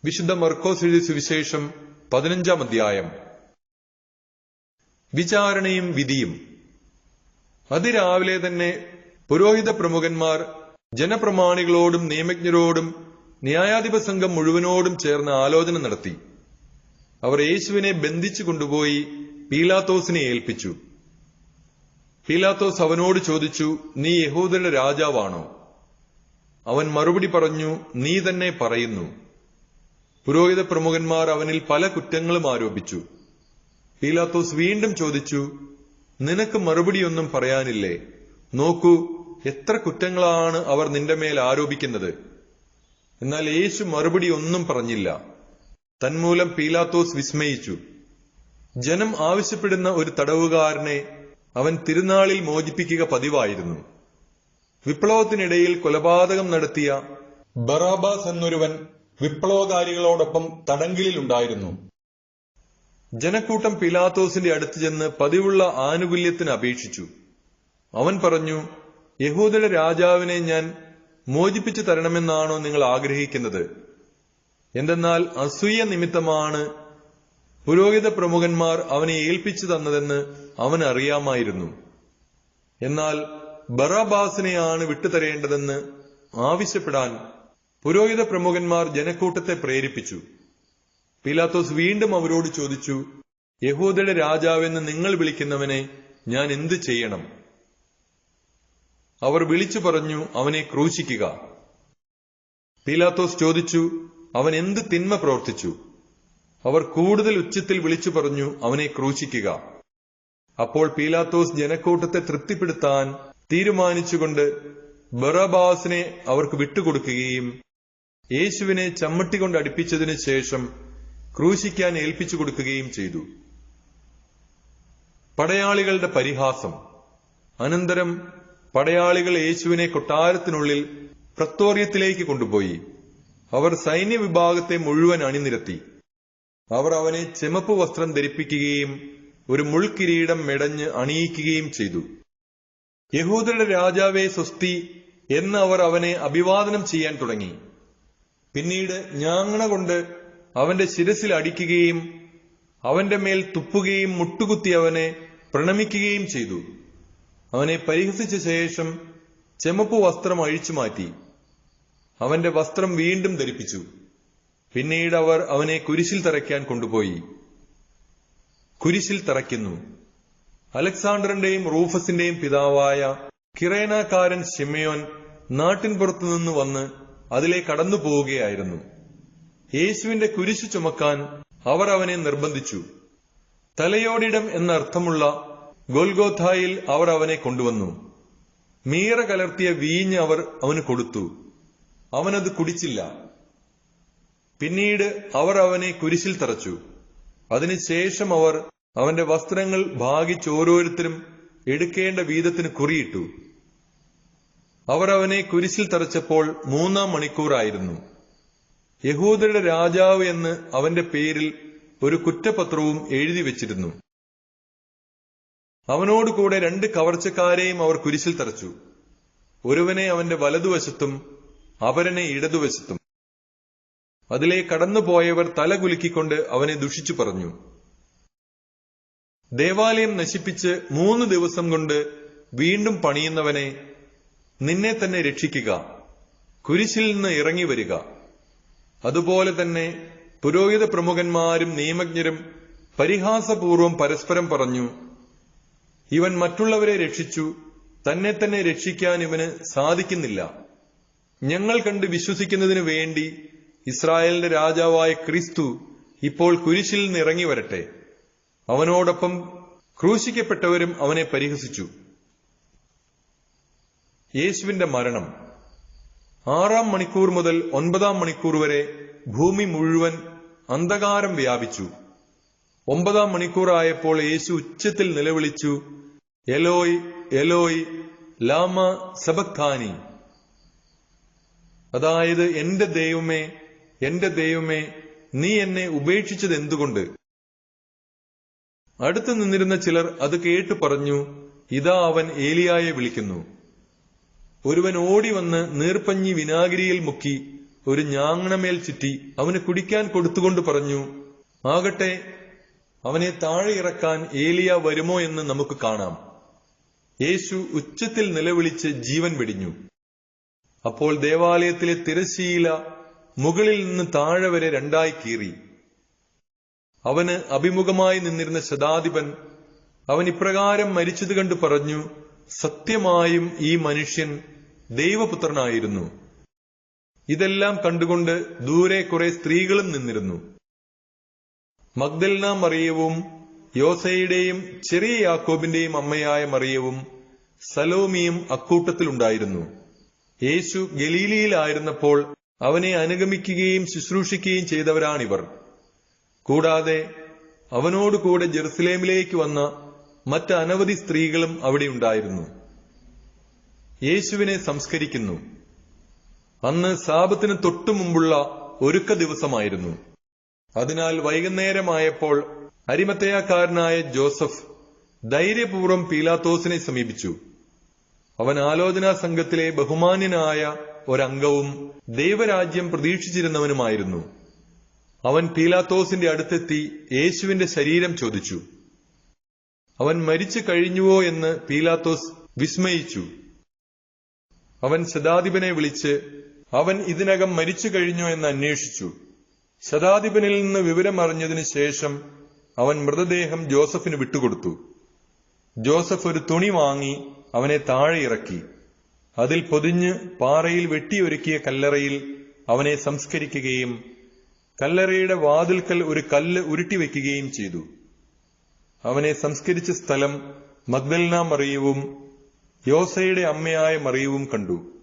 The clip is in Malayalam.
വിശുദ്ധ മർക്കോസ് എഴുതിയ സുവിശേഷം 15-ാം അധ്യായം. വിചാരണയും വിധിയും. അതിരാവിലെ തന്നെ പുരോഹിത പ്രമുഖന്മാർ ജനപ്രമാണികളോടും നിയമജ്ഞരോടും ന്യായാധിപ സംഘം മുഴുവനോടും ചേർന്ന് ആലോചന നടത്തി. അവർ യേശുവിനെ ബന്ധിച്ചു കൊണ്ടുപോയി പീലാത്തോസിനെ ഏൽപ്പിച്ചു. പീലാത്തോസ് അവനോട് ചോദിച്ചു, നീ യഹൂദരുടെ രാജാവാണോ? അവൻ മറുപടി പറഞ്ഞു, നീ തന്നെ പറയുന്നു. പുരോഹിത പ്രമുഖന്മാർ അവനിൽ പല കുറ്റങ്ങളും ആരോപിച്ചു. പീലാത്തോസ് വീണ്ടും ചോദിച്ചു, നിനക്ക് മറുപടിയൊന്നും പറയാനില്ലേ? നോക്കൂ, എത്ര കുറ്റങ്ങളാണ് അവർ നിന്റെ മേൽ ആരോപിക്കുന്നത്. എന്നാൽ യേശു മറുപടി ഒന്നും പറഞ്ഞില്ല. തന്മൂലം പീലാത്തോസ് വിസ്മയിച്ചു. ജനം ആവശ്യപ്പെടുന്ന ഒരു തടവുകാരനെ അവൻ തിരുനാളിൽ മോചിപ്പിക്കുക പതിവായിരുന്നു. വിപ്ലവത്തിനിടയിൽ കൊലപാതകം നടത്തിയ ബറാബാസ് എന്നൊരുവൻ വിപ്ലവകാരികളോടൊപ്പം തടങ്കലിലുണ്ടായിരുന്നു. ജനക്കൂട്ടം പീലാത്തോസിന്റെ അടുത്ത് ചെന്ന് പതിവുള്ള ആനുകൂല്യത്തിന് അപേക്ഷിച്ചു. അവൻ പറഞ്ഞു, യഹൂദരുടെ രാജാവിനെ ഞാൻ മോചിപ്പിച്ചു തരണമെന്നാണോ നിങ്ങൾ ആഗ്രഹിക്കുന്നത്? എന്തെന്നാൽ അസൂയ നിമിത്തമാണ് പുരോഹിത പ്രമുഖന്മാർ അവനെ ഏൽപ്പിച്ചു തന്നതെന്ന് അവൻ അറിയാമായിരുന്നു. എന്നാൽ ബറാബാസിനെയാണ് വിട്ടുതരേണ്ടതെന്ന് ആവശ്യപ്പെടാൻ പുരോഹിത പ്രമുഖന്മാർ ജനക്കൂട്ടത്തെ പ്രേരിപ്പിച്ചു. പീലാത്തോസ് വീണ്ടും അവരോട് ചോദിച്ചു, യഹൂദരുടെ രാജാവെന്ന് നിങ്ങൾ വിളിക്കുന്നവനെ ഞാൻ എന്തു ചെയ്യണം? അവർ വിളിച്ചു പറഞ്ഞു, അവനെ ക്രൂശിക്കുക. പീലാത്തോസ് ചോദിച്ചു, അവൻ എന്ത് തിന്മ പ്രവർത്തിച്ചു? അവർ കൂടുതൽ ഉച്ചത്തിൽ വിളിച്ചു പറഞ്ഞു, അവനെ ക്രൂശിക്കുക. അപ്പോൾ പീലാത്തോസ് ജനക്കൂട്ടത്തെ തൃപ്തിപ്പെടുത്താൻ തീരുമാനിച്ചുകൊണ്ട് ബറാബാസിനെ അവർക്ക് വിട്ടുകൊടുക്കുകയും യേശുവിനെ ചമ്മട്ടി കൊണ്ട് അടിപ്പിച്ചതിനു ശേഷം ക്രൂശിക്കാൻ ഏൽപ്പിച്ചു കൊടുക്കുകയും ചെയ്തു. പടയാളികളുടെ പരിഹാസം. അനന്തരം പടയാളികൾ യേശുവിനെ കൊട്ടാരത്തിനുള്ളിൽ പ്രത്തോറിയത്തിലേക്ക് കൊണ്ടുപോയി. അവർ സൈന്യവിഭാഗത്തെ മുഴുവൻ അണിനിരത്തി. അവർ അവനെ ചെമപ്പ് വസ്ത്രം ധരിപ്പിക്കുകയും ഒരു മുൾക്കിരീടം മെടഞ്ഞ് അണിയിക്കുകയും ചെയ്തു. യഹൂദരുടെ രാജാവേ സ്വസ്തി എന്ന് അവർ അവനെ അഭിവാദനം ചെയ്യാൻ തുടങ്ങി. പിന്നീട് ഞാങ്ങണ കൊണ്ട് അവന്റെ ശിരസിൽ അടിക്കുകയും അവന്റെ മേൽ തുപ്പുകയും മുട്ടുകുത്തി അവനെ പ്രണമിക്കുകയും ചെയ്തു. അവനെ പരിഹസിച്ച ശേഷം ചെമപ്പ് വസ്ത്രം അഴിച്ചു മാറ്റി അവന്റെ വസ്ത്രം വീണ്ടും ധരിപ്പിച്ചു. പിന്നീട് അവർ അവനെ കുരിശിൽ തറയ്ക്കാൻ കൊണ്ടുപോയി. കുരിശിൽ തറയ്ക്കുന്നു. അലക്സാണ്ടറിന്റെയും റൂഫസിന്റെയും പിതാവായ കിറേനാക്കാരൻ ശിമയോൻ നാട്ടിൻപുറത്തുനിന്ന് വന്ന് അതിലെ കടന്നു പോവുകയായിരുന്നു. യേശുവിന്റെ കുരിശു ചുമക്കാൻ അവർ അവനെ നിർബന്ധിച്ചു. തലയോടിടം എന്നർത്ഥമുള്ള ഗൊൽഗോഥായിൽ അവർ അവനെ കൊണ്ടുവന്നു. മീറ കലർത്തിയ വീഞ്ഞ് അവർ അവന് കൊടുത്തു. അവനത് കുടിച്ചില്ല. പിന്നീട് അവർ അവനെ കുരിശിൽ തറച്ചു. അതിനുശേഷം അവർ അവന്റെ വസ്ത്രങ്ങൾ ഭാഗിച്ച് ഓരോരുത്തരും എടുക്കേണ്ട വീതത്തിന് കുറിയിട്ടു. അവർ അവനെ കുരിശിൽ തറച്ചപ്പോൾ 3-ാം മണിക്കൂറായിരുന്നു. യഹൂദരുടെ രാജാവ് എന്ന് അവന്റെ പേരിൽ ഒരു കുറ്റപത്രവും എഴുതി വെച്ചിരുന്നു. അവനോടുകൂടെ 2 കവർച്ചക്കാരെയും അവർ കുരിശിൽ തറച്ചു. ഒരുവനെ അവന്റെ വലതുവശത്തും അപരനെ ഇടതുവശത്തും. അതിലെ കടന്നുപോയവർ തല കുലുക്കിക്കൊണ്ട് അവനെ ദുഷിച്ചു പറഞ്ഞു, ദേവാലയം നശിപ്പിച്ച് 3 ദിവസം കൊണ്ട് വീണ്ടും പണിയുന്നവനെ, നിന്നെ തന്നെ രക്ഷിക്കുക, കുരിശിൽ നിന്ന് ഇറങ്ങി വരിക. അതുപോലെ തന്നെ പുരോഹിത പ്രമുഖന്മാരും നിയമജ്ഞരും പരിഹാസപൂർവം പരസ്പരം പറഞ്ഞു, ഇവൻ മറ്റുള്ളവരെ രക്ഷിച്ചു, തന്നെ തന്നെ രക്ഷിക്കാൻ ഇവന് സാധിക്കുന്നില്ല. ഞങ്ങൾ കണ്ട് വിശ്വസിക്കുന്നതിനു വേണ്ടി ഇസ്രായേലിന്റെ രാജാവായ ക്രിസ്തു ഇപ്പോൾ കുരിശിൽ നിന്ന് ഇറങ്ങി വരട്ടെ. അവനോടൊപ്പം ക്രൂശിക്കപ്പെട്ടവരും അവനെ പരിഹസിച്ചു. യേശുവിന്റെ മരണം. 6-ാം മണിക്കൂർ മുതൽ 9-ാം മണിക്കൂർ വരെ ഭൂമി മുഴുവൻ അന്ധകാരം വ്യാപിച്ചു. 9-ാം മണിക്കൂറായപ്പോൾ യേശു ഉച്ചത്തിൽ നിലവിളിച്ചു, എലോയ് എലോയ് ലാമ സബക്താനി. അതായത്, എന്റെ ദൈവമേ, എന്റെ ദൈവമേ, നീ എന്നെ ഉപേക്ഷിച്ചത് എന്തുകൊണ്ട്? അടുത്തു നിന്നിരുന്ന ചിലർ അത് കേട്ടു പറഞ്ഞു, ഇതാ അവൻ ഏലിയായെ വിളിക്കുന്നു. ഒരുവൻ ഓടി വന്ന് നീർപ്പഞ്ഞി വിനാഗിരിയിൽ മുക്കി ഒരു ഞാങ്ങണമേൽ ചുറ്റി അവന് കുടിക്കാൻ കൊടുത്തുകൊണ്ട് പറഞ്ഞു, ആകട്ടെ, അവനെ താഴെ ഇറക്കാൻ ഏലിയ വരുമോ എന്ന് നമുക്ക് കാണാം. യേശു ഉച്ചത്തിൽ നിലവിളിച്ച് ജീവൻ വെടിഞ്ഞു. അപ്പോൾ ദേവാലയത്തിലെ തിരശ്ശീല മുകളിൽ നിന്ന് താഴെ വരെ രണ്ടായി കീറി. അവന് അഭിമുഖമായി നിന്നിരുന്ന ശതാധിപൻ അവൻ ഇപ്രകാരം മരിച്ചത് കണ്ടു പറഞ്ഞു, സത്യമായും ഈ മനുഷ്യൻ ദൈവപുത്രനായിരുന്നു. ഇതെല്ലാം കണ്ടുകൊണ്ട് ദൂരെ കുറെ സ്ത്രീകളും നിന്നിരുന്നു. മഗ്ദലന മറിയവും യോസയുടെയും ചെറിയ യാക്കോബിന്റെയും അമ്മയായ മറിയവും സലോമിയും അക്കൂട്ടത്തിലുണ്ടായിരുന്നു. യേശു ഗലീലയിലായിരുന്നപ്പോൾ അവനെ അനുഗമിക്കുകയും ശുശ്രൂഷിക്കുകയും ചെയ്തവരാണിവർ. കൂടാതെ അവനോടുകൂടെ ജെറുസലേമിലേക്ക് വന്ന മറ്റ് അനവധി സ്ത്രീകളും അവിടെ ഉണ്ടായിരുന്നു. യേശുവിനെ സംസ്കരിക്കുന്നു. അന്ന് സാബത്തിന് തൊട്ടു മുമ്പുള്ള ഒരുക്ക ദിവസമായിരുന്നു. അതിനാൽ വൈകുന്നേരമായപ്പോൾ അരിമത്തയാക്കാരനായ ജോസഫ് ധൈര്യപൂർവ്വം പീലാത്തോസിനെ സമീപിച്ചു. അവൻ ആലോചനാ സംഘത്തിലെ ബഹുമാന്യനായ ഒരംഗവും ദൈവരാജ്യം പ്രതീക്ഷിച്ചിരുന്നവനുമായിരുന്നു. അവൻ പീലാത്തോസിന്റെ അടുത്തെത്തി യേശുവിന്റെ ശരീരം ചോദിച്ചു. അവൻ മരിച്ചു കഴിഞ്ഞുവോ എന്ന് പീലാത്തോസ് വിസ്മയിച്ചു. അവൻ ശതാധിപനെ വിളിച്ച് അവൻ ഇതിനകം മരിച്ചു കഴിഞ്ഞോ എന്ന് അന്വേഷിച്ചു. ശതാധിപനിൽ നിന്ന് വിവരമറിഞ്ഞതിനു ശേഷം അവൻ മൃതദേഹം ജോസഫിന് വിട്ടുകൊടുത്തു. ജോസഫ് ഒരു തുണി വാങ്ങി അവനെ താഴെ ഇറക്കി. അതിൽ പൊതിഞ്ഞ് പാറയിൽ വെട്ടിയൊരുക്കിയ കല്ലറയിൽ അവനെ സംസ്കരിക്കുകയും കല്ലറയുടെ വാതിൽക്കൽ ഒരു കല്ല് ഉരുട്ടിവെക്കുകയും ചെയ്തു. അവനെ സംസ്കരിച്ച സ്ഥലം മഗ്ദലന മറിയവും യോസയുടെ അമ്മയായ മറിയവും കണ്ടു.